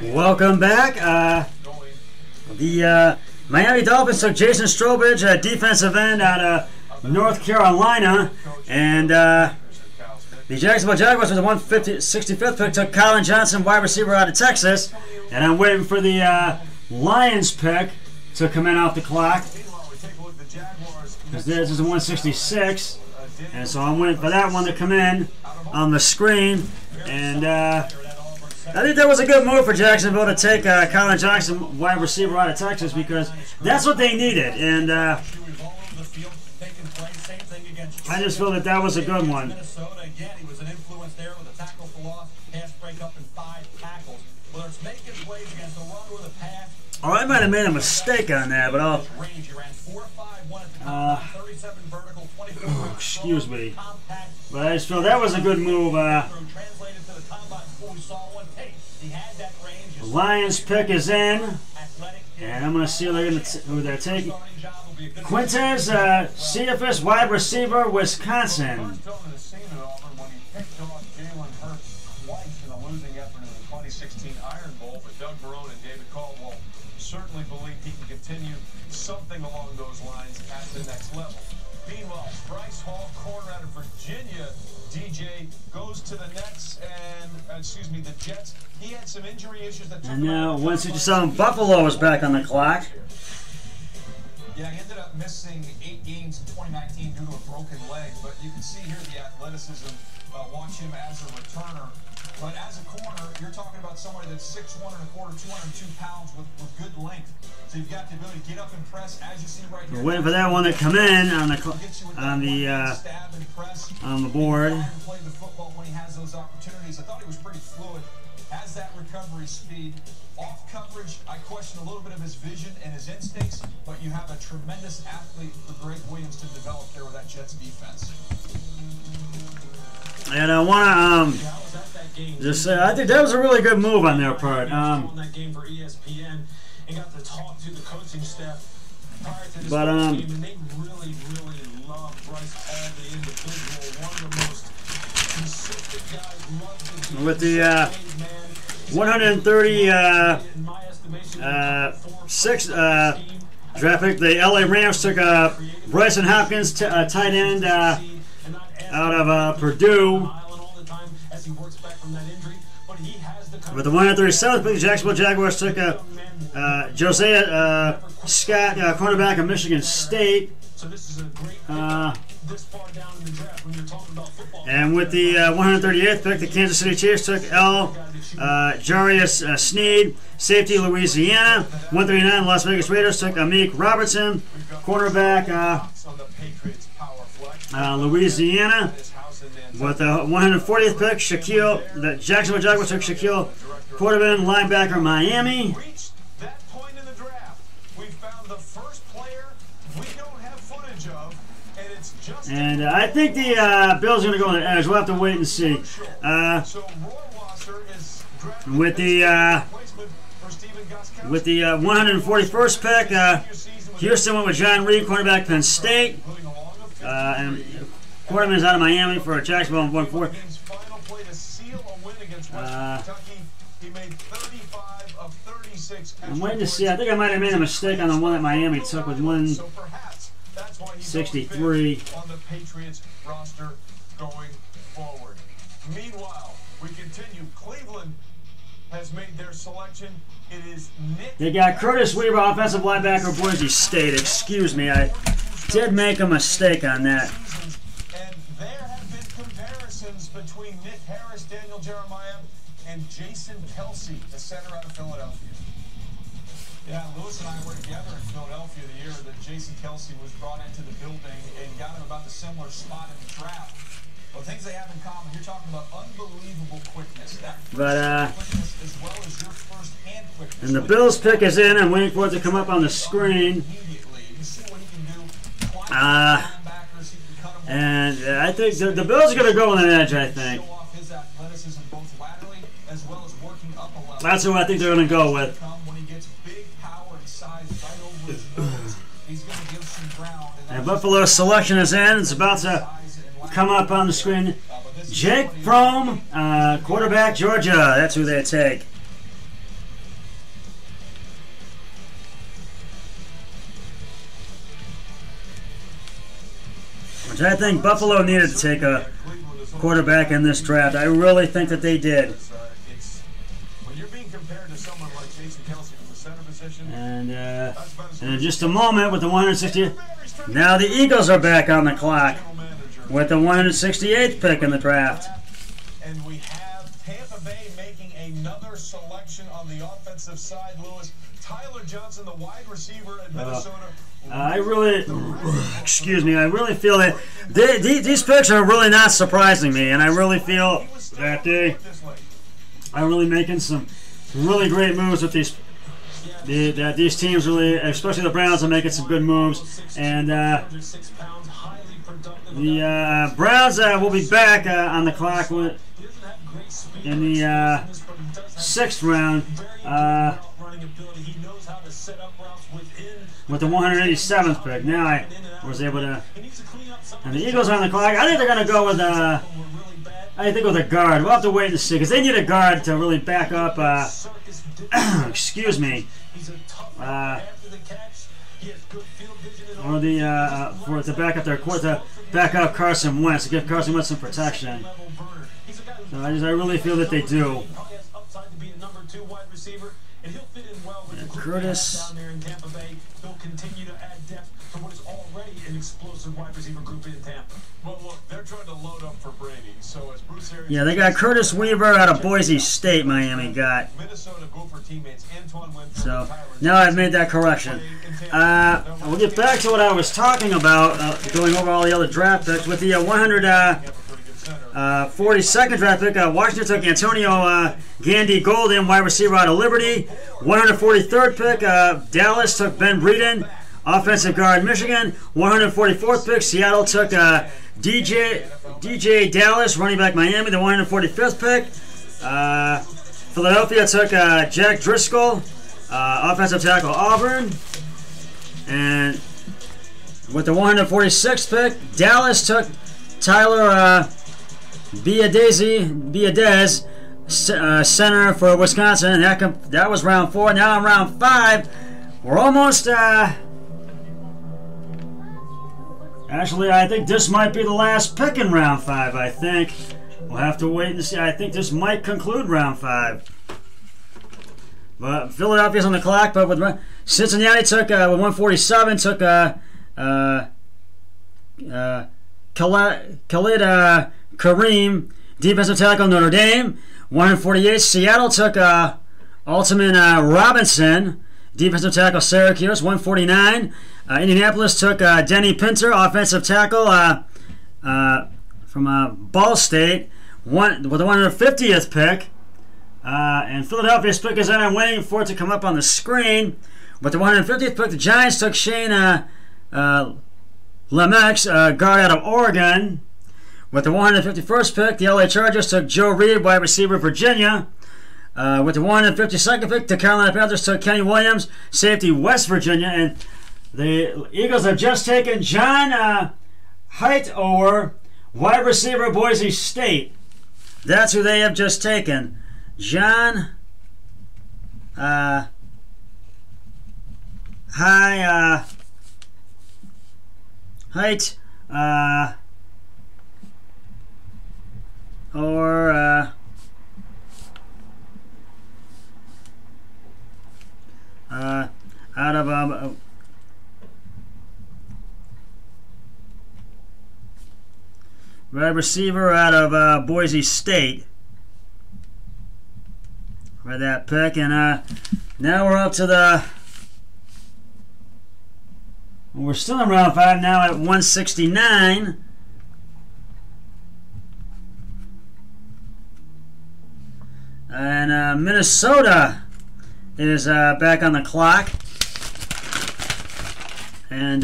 Welcome back. The Miami Dolphins took Jason Strobridge, a defensive end out of North Carolina, and the Jacksonville Jaguars with the 165th pick took Colin Johnson, wide receiver out of Texas, and I'm waiting for the Lions pick to come in off the clock, because this is a 166, and so I'm waiting for that one to come in on the screen, and I think that was a good move for Jacksonville to take Colin Johnson, wide receiver out of Texas, because that's what they needed, and I just feel that that was a good one. Oh, I might have made a mistake on that, but I'll... excuse me. But I just feel that was a good move. The Lions pick is in, and I'm going to see who they're taking. Quintez Cephas, wide receiver, Wisconsin. Certainly believe he can continue something along those lines at the next level. Meanwhile, Bryce Hall, corner out of Virginia, DJ goes to the Nets and, the Jets. He had some injury issues that took him out. And now 167 Buffalo is back on the clock. Yeah, he ended up missing 8 games in 2019 due to a broken leg, but you can see here the athleticism. Watch him as a returner. But as a corner, you're talking about somebody that's 6'1 1/4", 202 pounds with good length. So you've got the ability to get up and press, as you see right here. We're waiting for that one to come in on the board. Play the football when he has those opportunities. I thought he was pretty fluid. Has that recovery speed. Off coverage, I question a little bit of his vision and his instincts, but you have a tremendous athlete for Greg Williams to develop there with that Jets defense. And I want to just say, I think that was a really good move on their part. That game for ESPN and got to talk to the coaching staff prior to this but game, and they really love Bryce Hall, the individual, one of the most consistent guys. With the 130 draft pick, the LA Rams took Bryson Hopkins, tight end out of Purdue. With the 137th pick, the Jacksonville Jaguars took Josiah Scott, cornerback of Michigan State. And with the 138th pick, the Kansas City Chiefs took Jarius Sneed, safety, Louisiana. 139, Las Vegas Raiders took Amik Robertson, cornerback, Louisiana. With the 140th pick, the Jacksonville Jaguars took Shaquille Quarterback, linebacker, Miami. That point in the draft, we found the first player we don't have footage of, and it's just. And I think the Bills are going to go on the edge. We'll have to wait and see. With the 141st pick, Houston went with John Reed, cornerback, Penn State, and Quarterman is out of Miami for Jacksonville in 1-4. I'm waiting to see. I think I might have made a mistake on the one that Miami took with 163. On the Patriots roster going forward. Meanwhile, we continue. Cleveland has made their selection. It is Nick. They got Curtis Weaver, offensive linebacker, Boise State. Excuse me, I did make a mistake on that. And there have been comparisons between Nick Harris, Daniel Jeremiah, and Jason Kelsey, the center out of Philadelphia. Yeah, Lewis and I were together in Philadelphia the year that Jason Kelsey was brought into the building and got him about the similar spot in the draft. Well, things they have in common, you're talking about unbelievable quickness. Quickness as well as your first hand quickness. And the Bills pick is in. I'm waiting for it to come up on the screen. And I think the Bills are going to go on an edge, I think. That's who I think they're going to go with. And Buffalo's selection is in. It's about to come up on the screen. Jake Fromm, quarterback, Georgia. That's who they take. which I think Buffalo needed to take a quarterback in this draft. I really think that they did. When you're being compared to someone like Jason Kelce from the center position, and in just a moment with the 160th, now the Eagles are back on the clock with the 168th pick in the draft. And we have Tampa Bay making another selection on the offensive side, Lewis. Tyler Johnson, the wide receiver at Minnesota. I really feel that these picks are really not surprising me, and I really feel that they are really making some really great moves with these. That these teams really, especially the Browns, are making some good moves, and the Browns will be back on the clock in the 6th round with the 187th pick. Now I was able to, and the Eagles are on the clock. I think they're going to go with with a guard. We'll have to wait and see because they need a guard to really back up. Excuse me. Or to back up back up Carson Wentz, to give Carson Wentz some protection. So I really feel that they do. Curtis. They'll continue to add depth to what is already an explosive wide receiver group in Tampa. Well, look, they're trying to load up for Brady. So as Bruce Arians, yeah, they got Curtis Weaver out of Boise State. Miami got. Minnesota Gopher teammates Antoine Winfield. So now I've made that correction. We'll get back to what I was talking about, going over all the other draft picks with the 142nd draft pick. Washington took Antonio Gandy Golden, wide receiver out of Liberty. 143rd pick, Dallas took Ben Breeden, offensive guard, Michigan. 144th pick, Seattle took DJ Dallas, running back, Miami. The 145th pick, Philadelphia took Jack Driscoll, offensive tackle, Auburn. And with the 146th pick, Dallas took Tyler Biadasz, center for Wisconsin. That was round 4. Now in round 5, we're almost. Actually, I think this might be the last pick in round 5. I think we'll have to wait and see. I think this might conclude round 5. But Philadelphia's on the clock. But with Cincinnati took with 147 took Khalid Kareem, defensive tackle, Notre Dame. 148, Seattle took Altaman Robinson, defensive tackle, Syracuse. 149, Indianapolis took Denny Pinter, offensive tackle from Ball State. With the 150th pick. And Philadelphia's pick is in. I'm waiting for it to come up on the screen. With the 150th pick, the Giants took Shane Lemex, guard out of Oregon. With the 151st pick, the LA Chargers took Joe Reed, wide receiver, Virginia. With the 152nd pick, the Carolina Panthers took Kenny Williams, safety, West Virginia. And the Eagles have just taken John Hightower, wide receiver, Boise State. That's who they have just taken. John Height out of wide receiver out of Boise State for that pick. And now we're up to we're still in round 5 now at 169. And Minnesota is back on the clock. And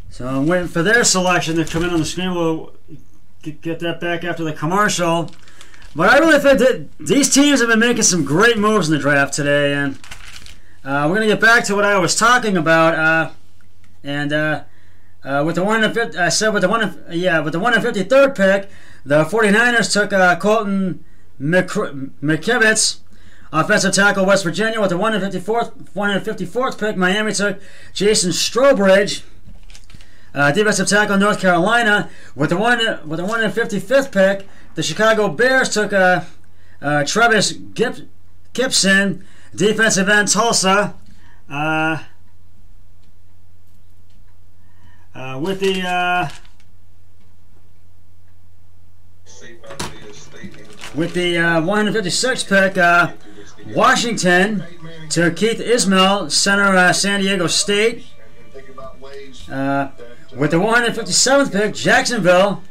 so I'm waiting for their selection to come in on the screen. We'll get that back after the commercial. But I really think that these teams have been making some great moves in the draft today, and we're going to get back to what I was talking about. With the 153rd pick, the 49ers took Colton McKivitz, Offensive tackle, West Virginia. With the 154th pick, Miami took Jason Strowbridge. Defensive tackle, North Carolina. With the 155th pick, the Chicago Bears took Travis Gibson. Defensive end, Tulsa. With the 156th pick, Washington took Keith Ismail, center, San Diego State. With the 157th pick, Jacksonville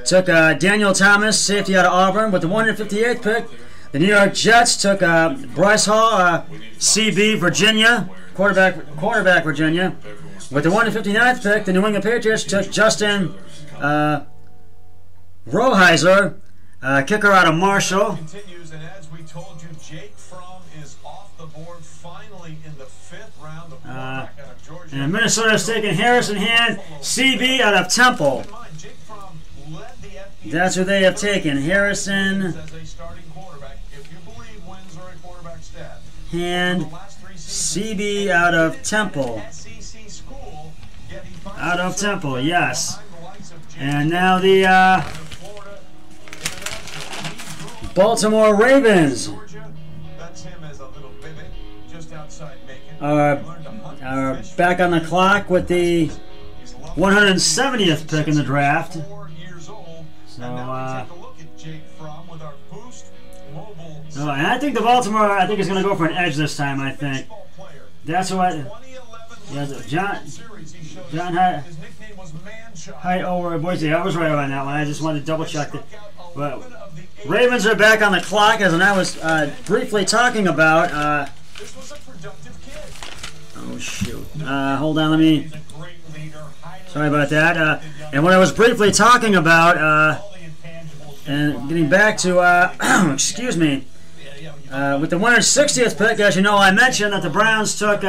took Daniel Thomas, safety out of Auburn. With the 158th pick, the New York Jets took Bryce Hall, CB, Virginia, quarterback Virginia. With the 159th pick, the New England Patriots took Justin Rohiser, kicker out of Marshall. Continues, and as we told you, Jake Fromm is off the board finally in the 5th round. The quarterback out of Georgia. And Minnesota is taking Harrison Hand, CB out of Temple. Jake Fromm led the FBS. That's who they have taken, Harrison As a starting quarterback, if you believe wins are a quarterback stat. Hand, CB out of Temple. Out of Temple, yes. And now the Baltimore Ravens are back on the clock with the 170th pick in the draft. So, and I think the Baltimore, is going to go for an edge this time, I think. That's what, John Hightower, Boise. I was right on that one. I just wanted to double check it. But Ravens are back on the clock, as I was briefly talking about. Oh shoot! Hold on, let me. Sorry about that. And what I was briefly talking about, and getting back to, excuse me, with the 160th pick, as you know, I mentioned that the Browns took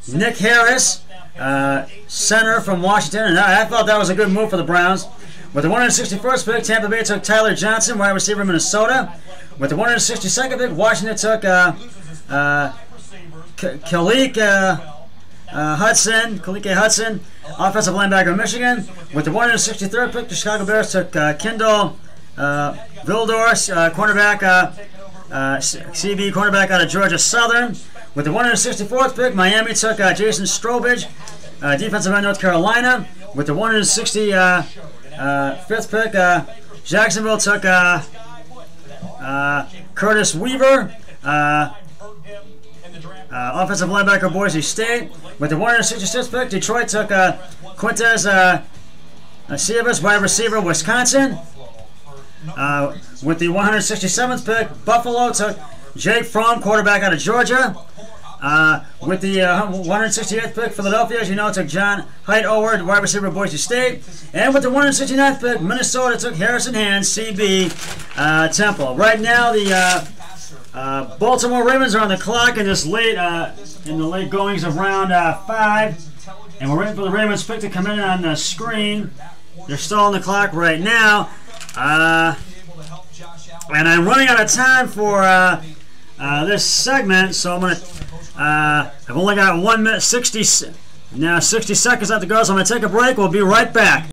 Nick Harris, center from Washington, and I thought that was a good move for the Browns. With the 161st pick, Tampa Bay took Tyler Johnson, wide receiver, Minnesota. With the 162nd pick, Washington took Khaleke Hudson, offensive linebacker, Michigan. With the 163rd pick, the Chicago Bears took Kendall Vildor, cornerback, CB, cornerback out of Georgia Southern. With the 164th pick, Miami took Jason Strowbridge, defensive end, North Carolina. With the 165th pick, Jacksonville took Curtis Weaver, offensive linebacker, Boise State. With the 166th pick, Detroit took Quintez Cephas, wide receiver, Wisconsin. With the 167th pick, Buffalo took Jake Fromm, quarterback out of Georgia. With the 168th pick, Philadelphia, as you know, took John Hightower, wide receiver, Boise State. And with the 169th pick, Minnesota took Harrison Hand, CB, Temple. Right now, the Baltimore Ravens are on the clock in this late, in the late goings of round 5, and we're waiting for the Ravens pick to come in on the screen. They're still on the clock right now, and I'm running out of time for this segment, so I'm gonna. I've only got 1 minute 60 seconds left to go, so I'm gonna take a break. We'll be right back.